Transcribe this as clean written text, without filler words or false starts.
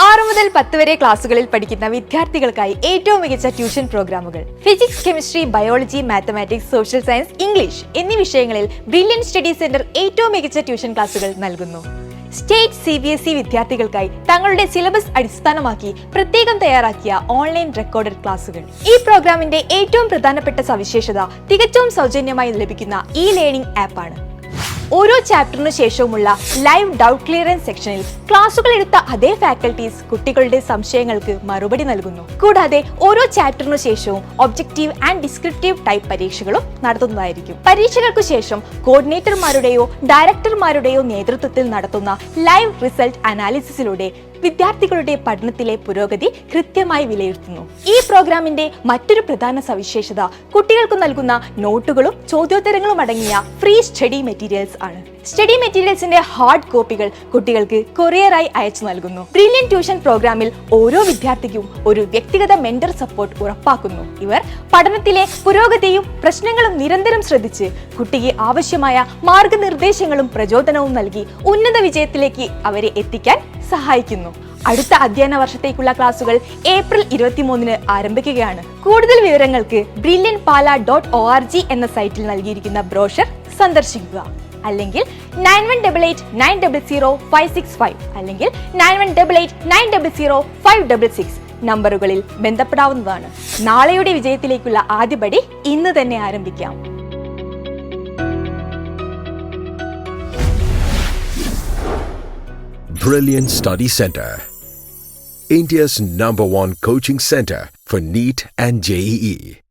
6 മുതൽ 10 വരെ ക്ലാസുകളിൽ പഠിക്കുന്ന വിദ്യാർത്ഥികൾക്കായി ഏറ്റവും മികച്ച ട്യൂഷൻ പ്രോഗ്രാമുകൾ physics, chemistry, biology, mathematics, social science, English എന്നീ വിഷയങ്ങളിൽ ബ്രില്യൻ സ്റ്റഡി സെന്റർ ഏറ്റവും മികച്ച ട്യൂഷൻ ക്ലാസുകൾ നൽകുന്നു. സ്റ്റേറ്റ് CBSE വിദ്യാർത്ഥികൾക്കായി തങ്ങളുടെ സിലബസ് അടിസ്ഥാനമാക്കി പ്രത്യേകം തയ്യാറാക്കിയ ഓൺലൈൻ റെക്കോർഡഡ് ക്ലാസുകൾ. ഈ പ്രോഗ്രാമിന്റെ ഏറ്റവും പ്രധാനപ്പെട്ട സവിശേഷത തികച്ചും സൗജന്യമായി ലഭിക്കുന്ന ലേണിംഗ് ആപ്പാണ്. ഓരോ ചാപ്റ്ററിനു ശേഷവുമുള്ള ലൈവ് ഡൗട്ട് ക്ലിയറൻസ് സെക്ഷനിൽ ക്ലാസുകൾ എടുത്ത അതേ ഫാക്കൽറ്റീസ് കുട്ടികളുടെ സംശയങ്ങൾക്ക് മറുപടി നൽകുന്നു. കൂടാതെ ഓരോ ചാപ്റ്ററിനു ശേഷവും ഒബ്ജക്റ്റീവ് ആൻഡ് ഡിസ്ക്രിപ്റ്റീവ് ടൈപ്പ് പരീക്ഷകളും നടത്തുന്നതായിരിക്കും. പരീക്ഷകൾക്കു ശേഷം കോർഡിനേറ്റർമാരുടെയോ ഡയറക്ടർമാരുടെയോ നേതൃത്വത്തിൽ നടത്തുന്ന ലൈവ് റിസൾട്ട് അനാലിസിസിലൂടെ വിദ്യാർത്ഥികളുടെ പഠനത്തിലെ പുരോഗതി കൃത്യമായി വിലയിരുത്തുന്നു. ഈ പ്രോഗ്രാമിന്റെ മറ്റൊരു പ്രധാന സവിശേഷത കുട്ടികൾക്ക് നൽകുന്ന നോട്ടുകളും ചോദ്യോത്തരങ്ങളും അടങ്ങിയ ഫ്രീ സ്റ്റഡി മെറ്റീരിയൽസ് ആണ്. സ്റ്റഡി മെറ്റീരിയൽസിന്റെ ഹാർഡ് കോപ്പികൾ കുട്ടികൾക്ക് കൊറിയറായി അയച്ചു നൽകുന്നു. ബ്രില്യൻ ട്യൂഷൻ പ്രോഗ്രാമിൽ ഓരോ വിദ്യാർത്ഥിക്കും ഒരു വ്യക്തിഗത മെന്റർ സപ്പോർട്ട് ഉറപ്പാക്കുന്നു. ഇവർ പഠനത്തിലെ പുരോഗതിയും പ്രശ്നങ്ങളും നിരന്തരം ശ്രദ്ധിച്ച് കുട്ടിക്ക് ആവശ്യമായ മാർഗനിർദ്ദേശങ്ങളും പ്രചോദനവും നൽകി ഉന്നത വിജയത്തിലേക്ക് അവരെ എത്തിക്കാൻ സഹായിക്കുന്നു. അടുത്ത അധ്യയന വർഷത്തേക്കുള്ള ക്ലാസുകൾ ഏപ്രിൽ 23 ആരംഭിക്കുകയാണ്. കൂടുതൽ വിവരങ്ങൾക്ക് brilliantpala.org എന്ന സൈറ്റിൽ നൽകിയിരിക്കുന്ന ബ്രോഷർ സന്ദർശിക്കുക. അല്ലെങ്കിൽ 9188900565 അല്ലെങ്കിൽ 9188900566 നമ്പറുകളിൽ ബന്ധപ്പെടാവുന്നതാണ്. നാളെയുടെ വിജയത്തിലേക്കുള്ള ആദ്യപടി ഇന്ന് തന്നെ ആരംഭിക്കാം. Brilliant Study Center, India's #1 coaching center for NEET and JEE.